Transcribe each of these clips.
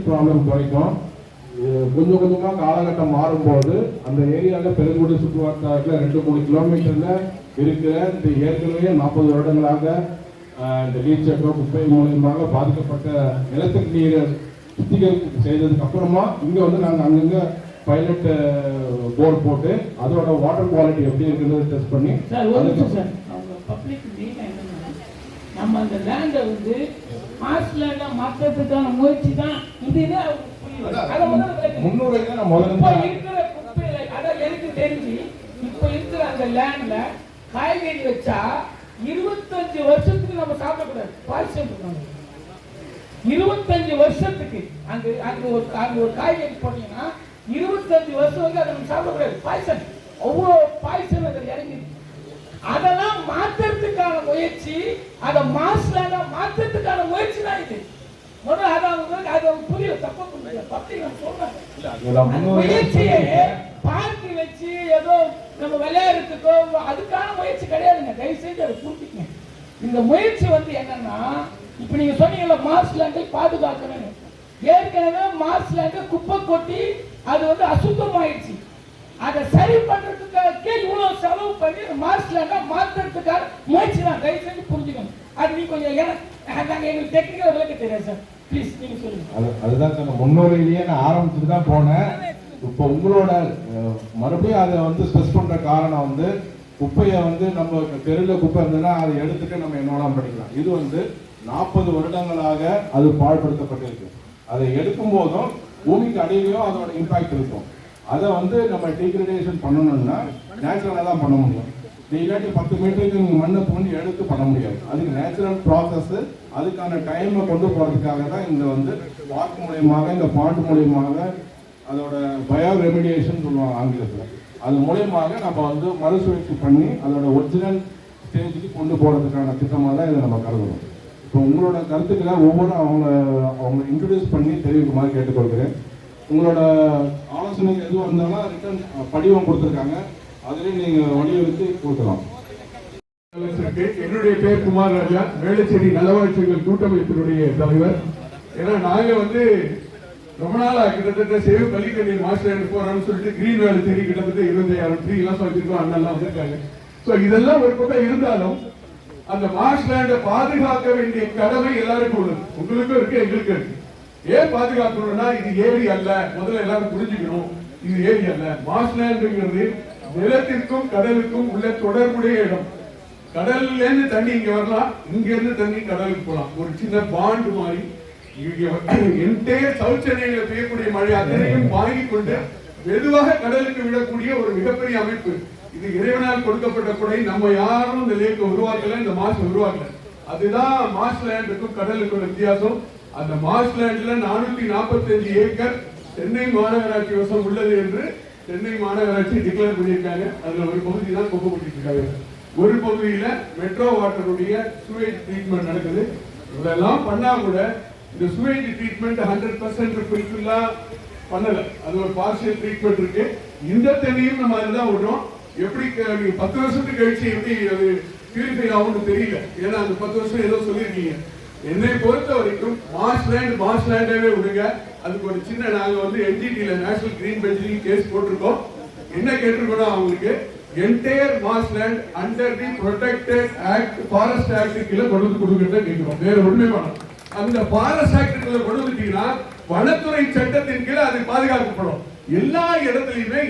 Drainage problem குறைக்கும். கொஞ்சம் கொஞ்சமாக காலகட்டம் மாறும்போது அந்த ஏரியாவில் பெருங்குடி சுற்றுவட்டாரத்தில் 2-3 கிலோமீட்டரில் இருக்கிற இந்த ஏற்கனவே 40 வருடங்களாக இந்த நீர்ச்சட்டோ குப்பை மூலியமாக பாதிக்கப்பட்ட நிலத்தடி நீரை சுத்திகரிப்பு செய்ததுக்கு அப்புறமா இங்கே வந்து நாங்கள் அங்கங்கே பைலட் போர் போட்டு அதோட வாட்டர் குவாலிட்டி எப்படி இருக்குன்னு டெஸ்ட் பண்ணி நம்ம அந்த லேண்டை வந்து மாஸ் லேண்டா மாற்றத்துக்கான முயற்சி தான் இதுவே முன்னுரைக்கு நான் இருக்கிற குப்பையில அதான் எனக்கு தெரிஞ்சு இப்ப இருக்கிற அந்த லேண்ட்ல காய்கறி வச்சா 25 வருஷத்துக்கு நம்ம சாப்பிடக்கூடாது. பாய்ச்சல் இருக்காங்க 25 வருஷத்துக்கு அங்க ஒரு காய்கறி போட்டீங்கன்னா 25 வருஷம் வந்து அதை நம்ம சாப்பிடக்கூடாது. பாய்ச்சல் ஒவ்வொரு பாய்ச்சல் அதில் இறங்கி அதெல்லாம் மாற்றத்துக்கான முயற்சி, அதை மாஸ்லாண்டா மாற்றத்துக்கான முயற்சி தான் இது. முதல்ல அதை புரியல, தப்பா புரியல. பத்தி நான் சொல்றேன் முயற்சியை பார்த்து வச்சு ஏதோ நம்ம விளையாடுறதுக்கோ அதுக்கான முயற்சி கிடையாதுங்க. தயவு செஞ்சு அதை புரிஞ்சுக்கங்க. இந்த முயற்சி வந்து என்னன்னா இப்ப நீங்க சொன்னீங்கல்ல மாஸ்லாண்டை பாதுகாக்கணும். ஏற்கனவே மாஸ்லாண்டை குப்பை கொட்டி அது வந்து அசுத்தமாயிடுச்சு. அதை சரி பண்றதுக்காக இவ்வளவு செலவு பண்ணி மாஸ்லாண்டா மாத்துறதுக்காக முயற்சி தான். தயவு செஞ்சு புரிஞ்சுக்கணும். அது நீ கொஞ்சம் நாங்க எங்களுக்கு டெக்னிக்கல் விளக்க தெரியாது சார், ப்ளீஸ் நீங்க சொல்லுங்க. அதுதான் சார் முன்னுரையிலேயே நான் ஆரம்பிச்சுட்டு தான் போனேன். இப்போ உங்களோட மறுபடியும் அதை வந்து ஸ்ட்ரெஸ் பண்ற காரணம் வந்து குப்பையை வந்து நம்ம தெருவில் குப்பை இருந்ததுன்னா அதை எடுத்துட்டு நம்ம என்னோட பண்ணிக்கலாம். இது வந்து 40 வருடங்களாக அது பாழ்படுத்தப்பட்டிருக்கு. அதை எடுக்கும் போதும் பூமிக்கு அடியிலையும் அதோட இம்பாக்ட் இருக்கும். அதை வந்து நம்ம டீக்ரடேஷன் பண்ணணும்னா நேச்சுரலாக தான் பண்ண முடியும். இல்லாட்டி 10 மீட்டருக்கு நீங்கள் மண்ணை தோண்டி எடுத்து பண்ண முடியாது. அதுக்கு நேச்சுரல் ப்ராசஸ், அதுக்கான டைமை கொண்டு போகிறதுக்காக தான் இங்கே வந்து வாக்கு மூலியமாக இந்த பாட்டு மூலியமாக அதோட பயோ ரெமிடியேஷன் சொல்லுவாங்க ஆங்கிலத்தில். அது மூலியமாக நம்ம வந்து மறுசுழற்சி பண்ணி அதோட ஒரிஜினல் ஸ்டேஜுக்கு கொண்டு போகிறதுக்கான திட்டமாக தான் இதை நம்ம கருதுறோம். இப்போ உங்களோட கருத்துக்களை ஒவ்வொரு அவங்க இன்ட்ரடியூஸ் பண்ணி தெரிவிக்குமாறு கேட்டுக்கொள்கிறேன். உங்களோட ஆலோசனை எதுவும் இருந்தாலும் ரிட்டர்ன் படிவம் கொடுத்துருக்காங்க, அதிலே நீங்கள் வலியுறுத்தி கொடுக்கலாம். என்னுடைய பேர் குமார் ராஜா, வேளச்சேரி நலவாழ்ச்சிகள் கூட்டமைப்பினுடைய தலைவர். ஏன்னா நாங்கள் வந்து ரொம்ப நாளா கிட்டத்தட்ட சேவ் பள்ளிக்கண்ணி மாஸ்டர் போறோம்னு சொல்லிட்டு கிரீன் வேலை தேடி கிட்டத்தட்ட 25,000 ட்ரீ எல்லாம் வச்சிருக்கோம். அண்ணெல்லாம் வந்திருக்காங்க. ஸோ இதெல்லாம் ஒரு பக்கம் இருந்தாலும் அந்த மார்ஷ்லேண்டை பாதுகாக்க வேண்டிய கடமை எல்லாருக்கும் உள்ளது. உங்களுக்கும் இருக்கு, எங்களுக்கும் இருக்கு. ஏன் பாதுகாக்கணும்னா இது ஏரி அல்ல. முதல்ல எல்லாரும் புரிஞ்சுக்கணும், இது ஏரி அல்ல. மார்ஷ்லேண்டுங்கிறது நிலத்திற்கும் கடலுக்கும் உள்ள தொடர்புடைய இடம். கடல்ல இருந்து தண்ணி இங்க வரலாம், இங்க இருந்து தண்ணி கடலுக்கு போகலாம். ஒரு சின்ன பாண்டு மாதிரி என்டையர் சவுத் சென்னையில பெய்யக்கூடிய மழை அத்தனையும் வாங்கி கொண்டு மெதுவாக கடலுக்கு விடக்கூடிய ஒரு மிகப்பெரிய அமைப்பு. இது இறைவனால் கொடுக்கப்பட்ட கொடை. நம்ம யாரும் இந்த லேக்கை உருவாக்கல, இந்த மார்ஷ் உருவாக்கல. அதுதான் மார்ஷ்லேண்டுக்கும் கடலுக்கும் வித்தியாசம். அந்த மார்ஷ்லேண்ட்ல 445 ஏக்கர் சென்னை மாநகராட்சி வசம் உள்ளது என்று சென்னை மாநகராட்சி டிக்ளேர் பண்ணியிருக்காங்க. அதுல ஒரு பகுதி தான் குப்பை கொட்டிட்டு இருக்காங்க. ஒரு பகுதியில மெட்ரோ வாட்டருடைய சுவேஜ் ட்ரீட்மெண்ட் நடக்குது. இதெல்லாம் பண்ணா கூட இந்த சுவேஜ் ட்ரீட்மெண்ட் 100% ஃபுல்ஃபில்லா பண்ணல. அது ஒரு பார்ஷியல் ட்ரீட்மெண்ட் இருக்கு. இந்த தண்ணியும் நம்ம அதுதான் விடுறோம். எப்படி 10 வருஷத்துக்கு கழிச்சு எப்படி அது பியூரிஃபை ஆகும்னு தெரியல. ஏன்னா அந்த 10 வருஷம் ஏதோ சொல்லியிருக்கீங்க. என்னை பொறுத்த வரைக்கும் மார்ஷ்லேண்டாவே விடுங்க. அதுக்கு ஒரு சின்ன நாங்க வந்து என்ஜிடில நேஷனல் கிரீன் பெஞ்சிங் கேஸ் போட்டிருக்கோம். என்ன கேட்டிருக்கோம்னா அவங்களுக்கு entire marshland under the protected act forest act கீழே கொண்டு வந்து கொடுக்கறத கேட்கிறோம். வேற ஒண்ணுமே வேணும். அந்த ஃபாரஸ்ட் ஆக்ட் கீழே கொண்டு வந்துட்டீங்கன்னா வனத்துறை சட்டத்தின் கீழே அது பாதுகாக்கப்படும் எல்லா இடத்துலயுமே.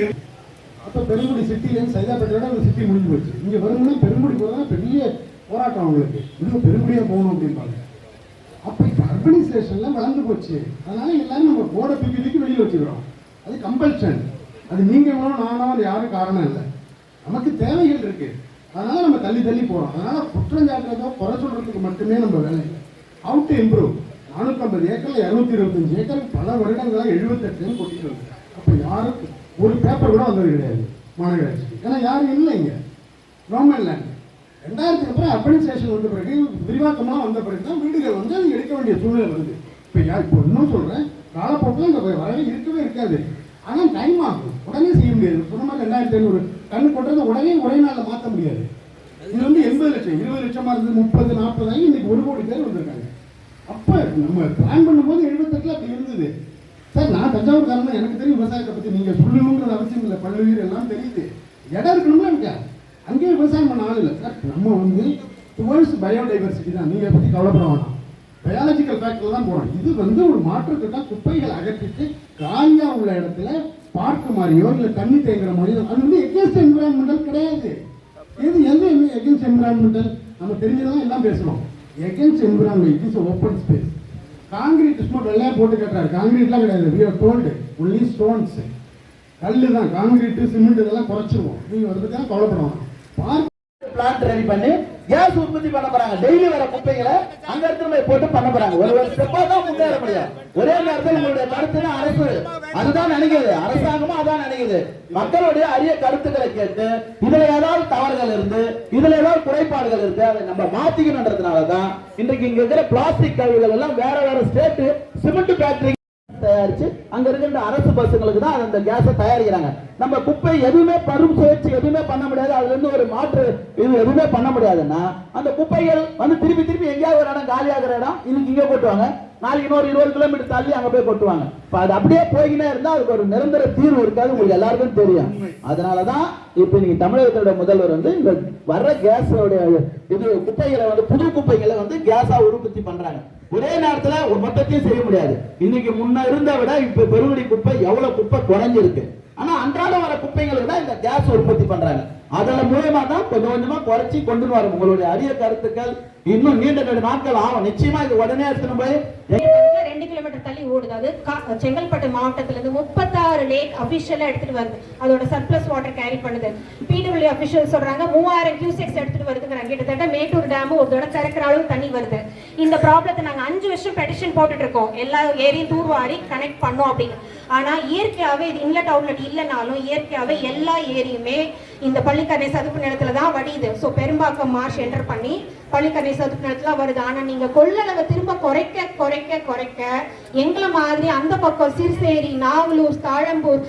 அப்ப பெருங்குடி சிட்டிலேருந்து சைதாப்பேட்டையோட ஒரு சிட்டி முடிஞ்சு போச்சு. இங்க வரும்னா பெருங்குடி போதான் பெரிய போராட்டம் அவங்களுக்கு. இன்னும் பெருங்குடியா போகணும் அப்படின்பாங்க. அப்ப இப்ப அர்பனைசேஷன்ல வளர்ந்து போச்சு. அதனால எல்லாரும் நம்ம போர்டை தூக்கி வெளியில வச்சுக்கிறோம். அது கம்பல்ஷன். அது நீங்க வேணும் நானும் அது யாரும் காரணம் இல்லை. நமக்கு தேவைகள் இருக்கு. அதனால நம்ம தள்ளி போறோம். அதனால குற்றஞ்சாட்டுறதோ குறை சொல்றதுக்கு மட்டுமே நம்ம வேலை இல்லை. How to improve. 450 ஏக்கர்ல 225 ஏக்கர் பல வருடங்களாக 78 கொட்டிட்டு வந்து. அப்ப யாருக்கு ஒரு பேப்பர் கூட வந்தது கிடையாது மாநகராட்சிக்கு. ஏன்னா யாரும் இல்லை இங்க. கவர்மெண்ட் லேண்ட் 2000க்கு அப்புறம் அர்பனைசேஷன் வந்த பிறகு விரிவாக்கமாக வந்த பிறகு தான் வீடுகள் வந்து அது எடுக்க வேண்டிய சூழ்நிலை வருது. இப்போ இன்னும் சொல்றேன், காலப்போக்கில் இந்த வரவே இருக்கவே இருக்காது. ஆனால் டைம் ஆகும். உடனே செய்ய முடியாது. சொன்னமாக 2500 டன் கொட்டுறது ஒரே நாளில் மாற்ற முடியாது. இது வந்து 80 லட்சம் 20 லட்சமா இருந்தது 30-40 ஆகி இன்னைக்கு 1 கோடி பேர் வந்திருக்காங்க. அப்போ நம்ம பிளான் பண்ணும்போது 78 அப்படி இருந்தது சார். நான் தஞ்சாவூர்காரன், எனக்கு தெரியும் விவசாயத்தை பற்றி. நீங்கள் சொல்லணுங்கிறது அவசியம் இல்லை, பல்லுயிர் எல்லாம் தெரியுது. இடம் இருக்கணும்ல எனக்கு, அங்கேயே விவசாயம் பண்ண ஆள் இல்லை சார். நம்ம வந்து டுவர்ட்ஸ் பயோடைவர்சிட்டி தான், நீங்கள் பற்றி கவலைப்பட வேணாம். பயாலஜிக்கல் ஃபேக்டரில் தான் போகிறோம். இது வந்து ஒரு மாற்றத்துக்காக குப்பைகளை அகற்றிட்டு காலியாக உள்ள இடத்துல பார்க்கு மாதிரியோ இல்லை தண்ணி தேங்குற மாதிரியோ, அது வந்து எகென்ஸ்ட் என்விரான்மெண்டல் கிடையாது. எந்த எகென்ஸ்ட் என்விரான்மெண்டல்? நம்ம தெரிஞ்சதான் எல்லாம் பேசுகிறோம். Against environment it is open space. Concrete சும்மா வெள்ளையா போட்டு கட்டுறாரு, காங்கிரீட்லாம் கிடையாது. we are told only stones, கல்லு தான். காங்கிரீட் சிமெண்ட் இதெல்லாம் குறைச்சிருவோம். நீங்க அதை பத்தி கவலைப்படலாம். பார்க் பிளான்ட் ரெடி பண்ணி கேஸ் உற்பத்தி பண்ண போறாங்க. டெய்லி வர குப்பைகளை அங்க இடத்துல போட்டு பண்ண போறாங்க. ஒரு ஸ்டெப்பா தான் முன்னேற முடியும். ஒரே நேரத்தில் உங்களுடைய கருத்து அரசு அதுதான் நினைக்குது, அரசாங்கமும் அதான் நினைக்குது. மக்களுடைய அரிய கருத்துக்களை கேட்டு இதுல ஏதாவது தவறுகள் இருந்து இதுல ஏதாவது குறைபாடுகள் இருக்கு, அதை நம்ம மாத்திக்கணும்ன்றதுனாலதான் இன்றைக்கு இங்க இருக்கிற பிளாஸ்டிக் கழிவுகள் எல்லாம் வேற வேற ஸ்டேட் சிமெண்ட் ஃபேக்டரி தயாரிச்சு அங்க இருக்கின்ற அரசு பஸ்ஸுங்களுக்கு தான் அந்த கேஸை தயாரிக்கிறாங்க. நம்ம குப்பை எதுவுமே பரும் சுழற்சி எதுவுமே பண்ண முடியாது, அதுல இருந்து ஒரு மாற்று இது எதுவுமே பண்ண முடியாதுன்னா அந்த குப்பைகள் வந்து திருப்பி திருப்பி எங்கேயாவது ஒரு இடம் காலியாகிற இடம் இன்னைக்கு இங்கே கொட்டுவாங்க, நாளைக்கு இன்னொரு 20 கிலோமீட்டர் தள்ளி அங்க போய் கொட்டுவாங்க. அது அப்படியே போய்கினே இருந்தா அதுக்கு ஒரு நிரந்தர தீர்வு இருக்காது, உங்களுக்கு எல்லாருக்கும் தெரியும். அதனாலதான் இப்ப நீங்க தமிழகத்தோட முதல்வர் வந்து இந்த வர்ற கேஸோட இது குப்பைகளை வந்து புது குப்பைகளை வந்து கேஸா உற்பத்தி பண்றாங்க. ஒரே நேரத்துல ஒரு மொத்தத்தையும் செய்ய முடியாது. இன்னைக்கு முன்ன இருந்த விட இப்ப பெருங்குடி குப்பை எவ்வளவு குப்பை குறைஞ்சிருக்கு. ஆனா அன்றாட வர குப்பைகளுக்கு தான் இந்த கேஸ் உற்பத்தி பண்றாங்க. அதன் மூலமா தான் கொஞ்சம் கொஞ்சமா குறைச்சி கொண்டு வரும். உங்களுடைய அரிய கருத்துக்கள் இன்னும் நீண்ட நாட்கள் ஆகும். நிச்சயமா இது உடனே எடுத்துன்னு போய் 2 கிலோமீட்டர் தள்ளி ஓடுது. அது செங்கல்பட்டு மாவட்டத்துல இருந்து 36 லேக் அபிஷியலா எடுத்துட்டு வருது. அதோட சர்ப்ளஸ் வாட்டர் கேரி பண்ணுது. பிடபிள்யூ அபிஷியல் சொல்றாங்க 3000 கியூசெக்ஸ் எடுத்துட்டு வருதுங்கிறாங்க. கிட்டத்தட்ட மேட்டூர் டேம் ஒரு தடவை திறக்கிற அளவு தண்ணி வருது. இந்த ப்ராப்ளத்தை நாங்க 5 வருஷம் பெட்டிஷன் போட்டுட்டு இருக்கோம், எல்லா ஏரியும் தூர்வாரி கனெக்ட் பண்ணோம் அப்படின்னு. ஆனா இயற்கையாவே இது இன்லெட் அவுட்லெட் இல்லைனாலும் இயற்கையாவே எல்லா ஏரியுமே இந்த பள்ளிக்கரணை சதுப்பு நிலத்துல தான் வடியுது. ஸோ பெரும்பாக்கம் மார்ஷ் என்டர் பண்ணி பள்ளிக்கரணை சதுப்பு நிலத்துல வருது. ஆனா நீங்க கொள்ளளவை திரும்ப குறைக்க குறைக்க குறைக்க எங்களை மாதிரி அந்த பக்கம் சிறுசேரி, நாவலூர், தாழம்பூர்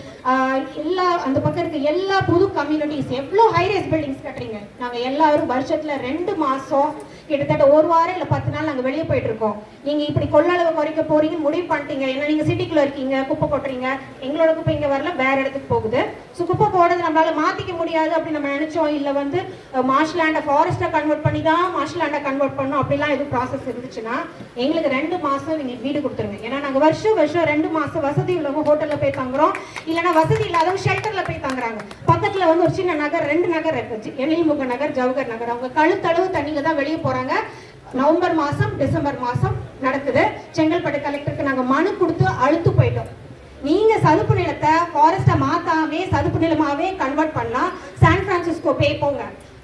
எல்லா அந்த பக்கம் இருக்க எல்லா புது கம்யூனிட்டிஸ் எவ்வளவு ஹைரைஸ் பில்டிங்ஸ் கட்டுறீங்க. நாங்க எல்லாரும் வருஷத்துல 2 மாசம் கிட்டத்தட்ட 1 வாரம் இல்ல 10 நாள் நாங்க வெளியே போயிட்டு இருக்கோம். நீங்க இப்படி கொள்ளளவை குறைக்க போறீங்க முடிவு பண்ணிட்டீங்க. ஏன்னா நீங்க சிட்டிக்குள்ள இருக்கீங்க, குப்பை கொட்டுறீங்க. எங்களோட குப்பை இங்க வரல, வேற இடத்துக்கு போகுது. ஸோ குப்பை போடுறது நம்மளால மாத்திக்க முடியாது அப்படி நம்ம நினைச்சோம். இல்ல வந்து மார்ஷ்லேண்டை ஃபாரஸ்டா கன்வெர்ட் பண்ணி தான் மார்ஷ்லேண்டை கன்வெர்ட் பண்ணோம் அப்படிலாம் எதுவும் ப்ராசஸ் இருந்துச்சுன்னா எங்களுக்கு 2 மாசம் நீங்க வீடு கொடுத்துருங்க. ஏன்னா நாங்க வருஷம் 2 மாசம் வசதி உள்ளவங்க ஹோட்டல்ல போய் தங்குறோம், இல்லைன்னா வசதி இல்லாதவங்க ஷெல்டர்ல போய் தங்குறாங்க. பக்கத்துல வந்து ஒரு சின்ன நகர் 2 நகர் இருக்கு, எழில்முக நகர், ஜவஹர் நகர். அவங்க கழுத்தளவு தண்ணியில தான் வெளியே போறாங்க. நவம்பர் மாசம் டிசம்பர் மாசம் நடக்குது. செங்கல்பட்டு கலெக்டருக்கு நாங்க மனு கொடுத்து அழுத்து போயிட்டோம். நீங்க சதுப்பு நிலத்தை ஃபாரஸ்டா மாத்தாமே சதுப்பு நிலமாவே கன்வெர்ட் பண்ணா சான் பிரான்சிஸ்கோ போய் போங்க.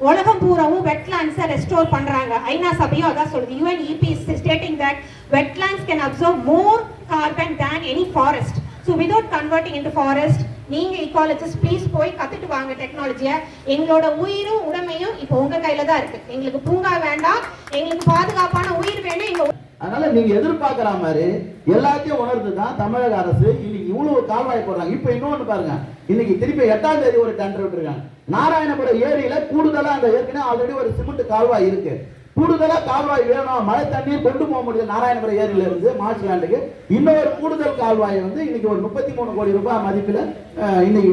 உலகம் பூராவும் வெட்லாண்ட்ஸை ரெஸ்டோர் பண்றாங்க. ஐநா சபையும் அதான் சொல்லுது. UNEP is stating that wetlands can absorb more carbon than any forest. So without converting into forest, நீங்க ecologists ப்ளீஸ் போய் கத்துட்டு வாங்க டெக்னாலஜியை. எங்களோட உயிரும் உடமையும் இப்போ உங்க கையில தான் இருக்கு. எங்களுக்கு பூங்கா வேண்டாம், எங்களுக்கு பாதுகாப்பான உயிர் வேணும். எங்க அதனால நீங்க எதிர்பார்க்கிற மாதிரி எல்லாத்தையும் உணர்ந்துதான் தமிழக அரசு இன்னைக்கு இவ்வளவு கால்வாய் போடுறாங்க. இப்ப இன்னொன்னு பாருங்க, இன்னைக்கு திருப்பி 8ஆம் தேதி ஒரு டெண்டர் விட்டுருக்காங்க. நாராயணபுரம் ஏரியில கூடுதலா அந்த ஏற்கனவே ஆல்ரெடி ஒரு சிமெண்ட் கால்வாய் இருக்கு, கூடுதலா கால்வாய் வேணும், மழை தண்ணீர் கொண்டு போக முடியும் நாராயணபுரம் ஏரியில இருந்து மார்ஷ்லேண்டுக்கு. இன்னொரு கூடுதல் கால்வாய் வந்து இன்னைக்கு ஒரு 33 கோடி ரூபாய் மதிப்பில் இன்னைக்கு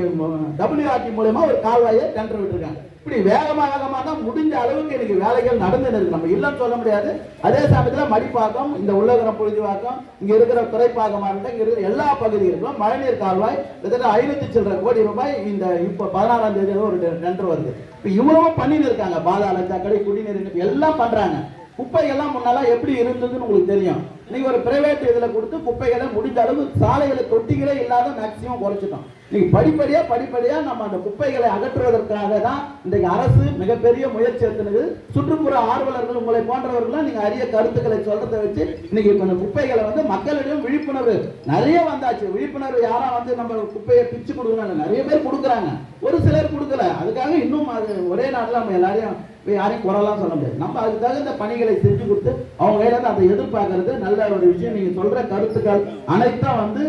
WRT மூலமா ஒரு கால்வாயை டெண்டர் விட்டுருக்காங்க. இப்படி வேகமா தான் முடிஞ்ச அளவுக்கு இன்னைக்கு வேலைகள் நடந்துட்டு இருக்கு. நம்ம இல்லைன்னு சொல்ல முடியாது. அதே சமயத்துல மடிப்பாக்கம், இந்த உள்ளகரம் பொழுதுவாக்கம், இங்க இருக்கிற துறைப்பாக்கமா இருந்தா இங்க இருக்கிற எல்லா பகுதிகளுக்கும் மழைநீர் கால்வாய் கிட்டத்தட்ட 500 சில்லறை கோடி ரூபாய் இந்த இப்ப 16ஆம் தேதி ஒரு டெண்டர் வருது. இப்ப இவ்வளவு பண்ணிட்டு இருக்காங்க. பாதாள சாக்கடை, குடிநீர் எல்லாம் பண்றாங்க. குப்பைகள்லாம் முன்னால எப்படி இருந்ததுன்னு உங்களுக்கு தெரியும். இன்னைக்கு ஒரு பிரைவேட் இதுல கொடுத்து குப்பைகளை முடிஞ்ச அளவு சாலைகளை தொட்டிகளே இல்லாத மேக்சிமம் குறைச்சிட்டோம். இன்னைக்கு படிப்படியா நம்ம அந்த குப்பைகளை அகற்றுவதற்காக தான் இன்றைக்கு அரசு மிகப்பெரிய முயற்சி எடுத்துனது. சுற்றுப்புற ஆர்வலர்கள் உங்களை போன்றவர்கள் நீங்க அரிய கருத்துக்களை சொல்றதை வச்சு இன்னைக்கு கொஞ்சம் குப்பைகளை வந்து மக்களிடம் விழிப்புணர்வு நிறைய வந்தாச்சு. விழிப்புணர்வு யாரா வந்து நம்ம குப்பையை பிச்சு கொடுக்கணும், நிறைய பேர் கொடுக்குறாங்க, ஒரு சிலர் கொடுக்கல. அதுக்காக இன்னும் அது ஒரே நாட்டில் நம்ம எல்லாரையும் யாரையும் குறைலாம் சொல்ல முடியாது. நம்ம அதுக்கு தகுந்த பணிகளை செஞ்சு கொடுத்து அவங்க கையில அதை எதிர்பார்க்கறது நல்ல ஒரு விஷயம். நீங்க சொல்ற கருத்துக்கள் அனைத்தும் வந்து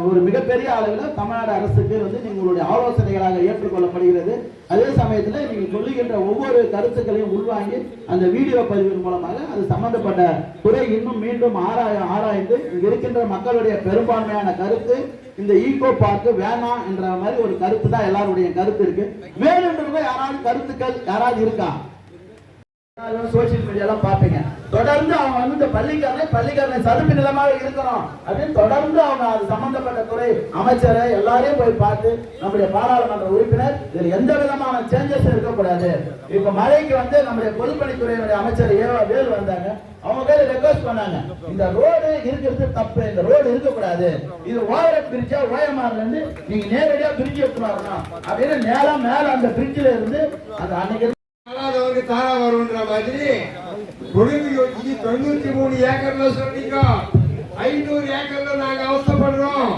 ஒரு மிகப்பெரிய அளவில் தமிழ்நாடு அரசுக்கு வந்து உங்களுடைய ஆலோசனைகளாக ஏற்றுக்கொள்ளப்படுகிறது. அதே சமயத்தில் நீங்கள் சொல்லுகின்ற ஒவ்வொரு கருத்துக்களையும் உள்வாங்கி அந்த வீடியோ பதிவின் மூலமாக அது சம்பந்தப்பட்ட துறை இன்னும் மீண்டும் ஆராய்ந்து இங்க இருக்கின்ற மக்களுடைய பெரும்பான்மையான கருத்து இந்த ஈகோ பார்க் வேணாம் என்ற மாதிரி ஒரு கருத்து தான் எல்லாருடைய கருத்து இருக்கு. வேணுன்றவங்க யாராவது கருத்துக்கள் யாராவது இருக்கா? சோசியல் மீடியாலாம் பார்ப்பீங்க. தொடர்ந்து அவங்க வந்து இந்த பள்ளிக்கரணை சதுப்பு நிலமாக இருக்கணும் அப்படின்னு தொடர்ந்து அவங்க அது சம்பந்தப்பட்ட துறை அமைச்சரை எல்லாரையும் போய் பார்த்து நம்முடைய பாராளுமன்ற உறுப்பினர் இதுல எந்த விதமான சேஞ்சஸ் இருக்கக்கூடாது. இப்ப மழைக்கு வந்து நம்முடைய பொதுப்பணித்துறையினுடைய அமைச்சர் வேல் வந்தாங்க. அவங்க பேர் ரெக்வஸ்ட் பண்ணாங்க, இந்த ரோடு இருக்கிறது தப்பு, இந்த ரோடு இருக்கக்கூடாது, இது ஓவர் பிரிட்ஜா ஓஎம்ஆர்ல இருந்து நீங்க நேரடியா பிரிட்ஜ் எடுத்து வரணும் அப்படின்னு நேரம் மேல அந்த பிரிட்ஜ்ல இருந்து அந்த அன்னைக்கு தாரா வரும்ன்ற மாதிரி கொடுமை யோசிச்சு 93 ஏக்கர்ல சொன்னீங்க. 500 ஏக்கர்ல நாங்க அவசரப்படுறோம்.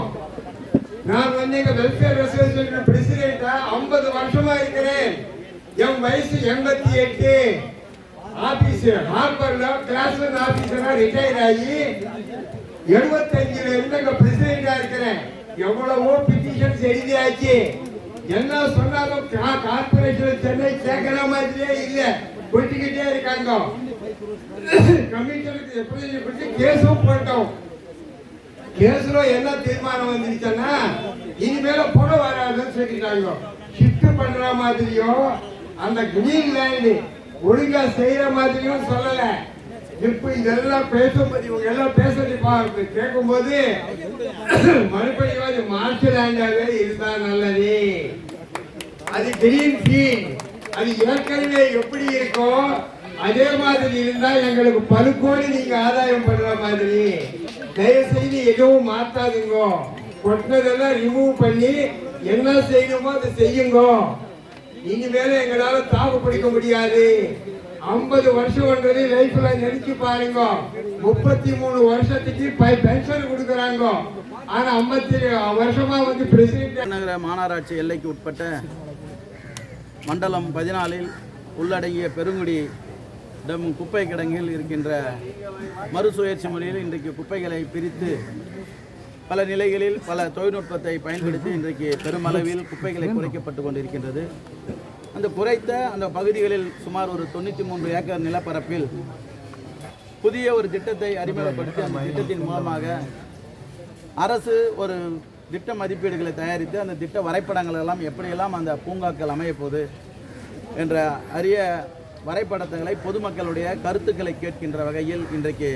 நான் வந்து எங்க வெல்ஃபேர் அசோசியேஷன் பிரசிடென்டா 50 வருஷமா இருக்கிறேன். என் வயசு 88. ஆபீசர் ஹார்பர்ல கிளாஸ் 1 ஆபீசரா ரிட்டையர் ஆகி 75ல இருந்து எங்க பிரசிடென்டா இருக்கிறேன். எவ்வளவோ பெட்டிஷன்ஸ் எழுதியாச்சு. என்ன சொன்னாலும் கார்பரேஷன் சென்னை கேட்கிற மாதிரியே இல்ல, கொட்டிக்கிட்டே இருக்காங்க. கமிஷனருக்கு எப்படி கேஸும் போட்டோம். கேஸ்ல என்ன தீர்மானம் வந்துருச்சுன்னா இனிமேல புற வராதுன்னு சொல்லிட்டாங்க. ஷிஃப்ட் பண்ற மாதிரியோ அந்த கிரீன் லேண்ட் ஒழுங்கா செய்யற மாதிரியும் சொல்லல. இப்ப இதெல்லாம் பேசும்போது இவங்க எல்லாம் பேசுறது கேட்கும் போது மறுபடியும் மார்ச் லேண்டாவே இருந்தா நல்லது. அது கிரீன் ஃபீல்ட், அது ஏற்கனவே எப்படி இருக்கும் அதே மாதிரி இருந்தா எங்களுக்கு பல கோடி நீங்க ஆதாயம் பண்ற மாதிரி. தயவு செய்து எதுவும் மாத்தாதுங்க. கொட்டினதெல்லாம் ரிமூவ் பண்ணி என்ன செய்யணுமோ அதை செய்யுங்க. இனிமேல எங்களால தாக்கு பிடிக்க முடியாது. 50 வருஷம்ன்றது லைஃப்ல நினைச்சு பாருங்க. 33 வருஷத்துக்கு பென்ஷன் கொடுக்கறாங்க. ஆனா 50 வருஷமா வந்து பிரசிடென்ட் நகர மாநகராட்சி எல்லைக்கு உட்பட்ட மண்டலம் 14 உள்ளடங்கிய பெருங்குடி குப்பை கிடங்கில் இருக்கின்ற மறுசுழற்சி முறையில் இன்றைக்கு குப்பைகளை பிரித்து பல நிலைகளில் பல தொழில்நுட்பத்தை பயன்படுத்தி இன்றைக்கு பெருமளவில் குப்பைகளை குறைக்கப்பட்டு கொண்டிருக்கின்றது. அந்த குறைத்த அந்த பகுதிகளில் சுமார் ஒரு 93 ஏக்கர் நிலப்பரப்பில் புதிய ஒரு திட்டத்தை அறிமுகப்படுத்தி அந்த திட்டத்தின் மூலமாக அரசு ஒரு திட்ட மதிப்பீடுகளை தயாரித்து அந்த திட்ட வரைபடங்கள் எல்லாம் எப்படியெல்லாம் அந்த பூங்காக்கள் அமையப்போகுது என்ற அரிய வரைபடங்களை பொதுமக்களுடைய கருத்துக்களை கேட்கின்ற வகையில் இன்றைக்கு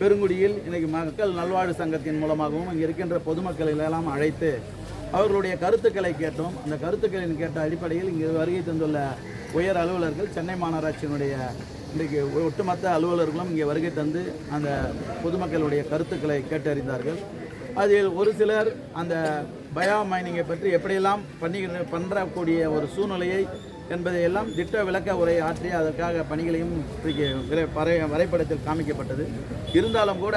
பெருங்குடியில் இன்றைக்கு மக்கள் நல்வாழ்வு சங்கத்தின் மூலமாகவும் இங்கே இருக்கின்ற பொதுமக்களை எல்லாம் அழைத்து அவர்களுடைய கருத்துக்களை கேட்டோம். அந்த கருத்துக்களின் கேட்ட அடிப்படையில் இங்கே வருகை தந்துள்ள உயர் அலுவலர்கள், சென்னை மாநகராட்சியினுடைய இன்றைக்கு ஒட்டுமொத்த அலுவலர்களும் இங்கே வருகை தந்து அந்த பொதுமக்களுடைய கருத்துக்களை கேட்டறிந்தார்கள். அதில் ஒரு சிலர் அந்த பயோ மைனிங்கை பற்றி எப்படியெல்லாம் பண்ணக்கூடிய ஒரு சூழ்நிலையை என்பதையெல்லாம் திட்ட விளக்க உரை ஆற்றி அதற்காக பணிகளையும் வரைபடத்தில் காமிக்கப்பட்டது. இருந்தாலும் கூட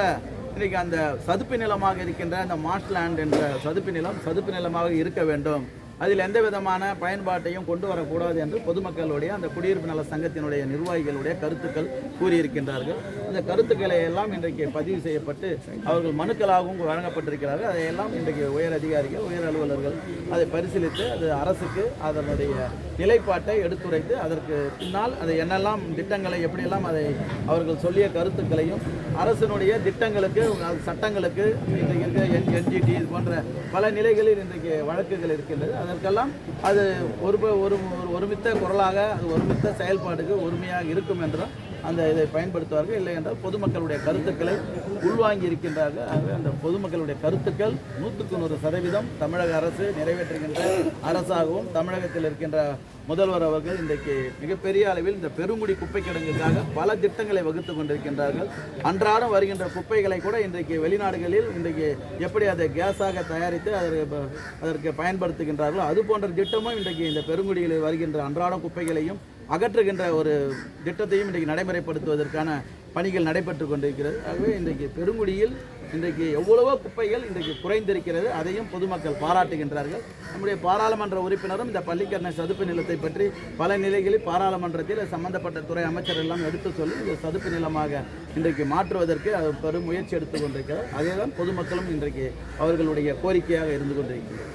இன்றைக்கு அந்த சதுப்பு நிலமாக இருக்கின்ற அந்த மார்ஷ்லேண்ட் என்ற சதுப்பு நிலமாக இருக்க வேண்டும், அதில் எந்த விதமான பயன்பாட்டையும் கொண்டு வரக்கூடாது என்று பொதுமக்களுடைய அந்த குடியிருப்பு நல சங்கத்தினுடைய நிர்வாகிகளுடைய கருத்துக்கள் கூறியிருக்கின்றார்கள். அந்த கருத்துக்களை எல்லாம் இன்றைக்கு பதிவு செய்யப்பட்டு அவர்கள் மனுக்களாகவும் வழங்கப்பட்டிருக்கிறார்கள். அதையெல்லாம் இன்றைக்கு உயர் அதிகாரிகள், உயர் அலுவலர்கள் அதை பரிசீலித்து அது அரசுக்கு அதனுடைய நிலைப்பாட்டை எடுத்துரைத்து அதற்கு பின்னால் அதை என்னெல்லாம் திட்டங்களை எப்படியெல்லாம் அதை அவர்கள் சொல்லிய கருத்துக்களையும் அரசினுடைய திட்டங்களுக்கு சட்டங்களுக்கு இன்றைக்கு இருக்க NGT இது போன்ற பல நிலைகளில் இன்றைக்கு வழக்குகள் இருக்கின்றது. அதற்கெல்லாம் அது ஒருமித்த குரலாக அது ஒருமித்த செயல்பாடுக்கு உரிமையாக இருக்கும் என்றும் அந்த இதை பயன்படுத்துவார்கள். இல்லை என்றால் பொதுமக்களுடைய கருத்துக்களை உள்வாங்கி இருக்கின்றார்கள். ஆகவே அந்த பொதுமக்களுடைய கருத்துக்கள் 100% தமிழக அரசு நிறைவேற்றுகின்ற அரசாகவும் தமிழகத்தில் இருக்கின்ற முதல்வர் அவர்கள் இன்றைக்கு மிகப்பெரிய அளவில் இந்த பெருங்குடி குப்பை கிடங்குக்காக பல திட்டங்களை வகுத்து கொண்டிருக்கின்றார்கள். அன்றாடம் வருகின்ற குப்பைகளை கூட இன்றைக்கு வெளிநாடுகளில் இன்றைக்கு எப்படி அதை கேஸாக தயாரித்து அதற்கு பயன்படுத்துகின்றார்களோ அது போன்ற திட்டமும் இன்றைக்கு இந்த பெருங்குடியில் வருகின்ற அன்றாடம் குப்பைகளையும் அகற்றுகின்ற ஒரு திட்டத்தையும் இன்றைக்கு நடைமுறைப்படுத்துவதற்கான பணிகள் நடைபெற்று கொண்டிருக்கிறது. ஆகவே இன்றைக்கு பெருங்குடியில் இன்றைக்கு எவ்வளவோ குப்பைகள் இன்றைக்கு குறைந்திருக்கிறது, அதையும் பொதுமக்கள் பாராட்டுகின்றார்கள். நம்முடைய பாராளுமன்ற உறுப்பினரும் இந்த பள்ளிக்கரணை சதுப்பு நிலத்தை பற்றி பல நிலைகளில் பாராளுமன்றத்தில் சம்பந்தப்பட்ட துறை அமைச்சர் எல்லாம் எடுத்து சொல்லி இந்த சதுப்பு நிலமாக இன்றைக்கு மாற்றுவதற்கு பெரும் முயற்சி எடுத்துக் கொண்டிருக்கிறார். அதேதான் பொதுமக்களும் இன்றைக்கு அவர்களுடைய கோரிக்கையாக இருந்து கொண்டிருக்கிறது.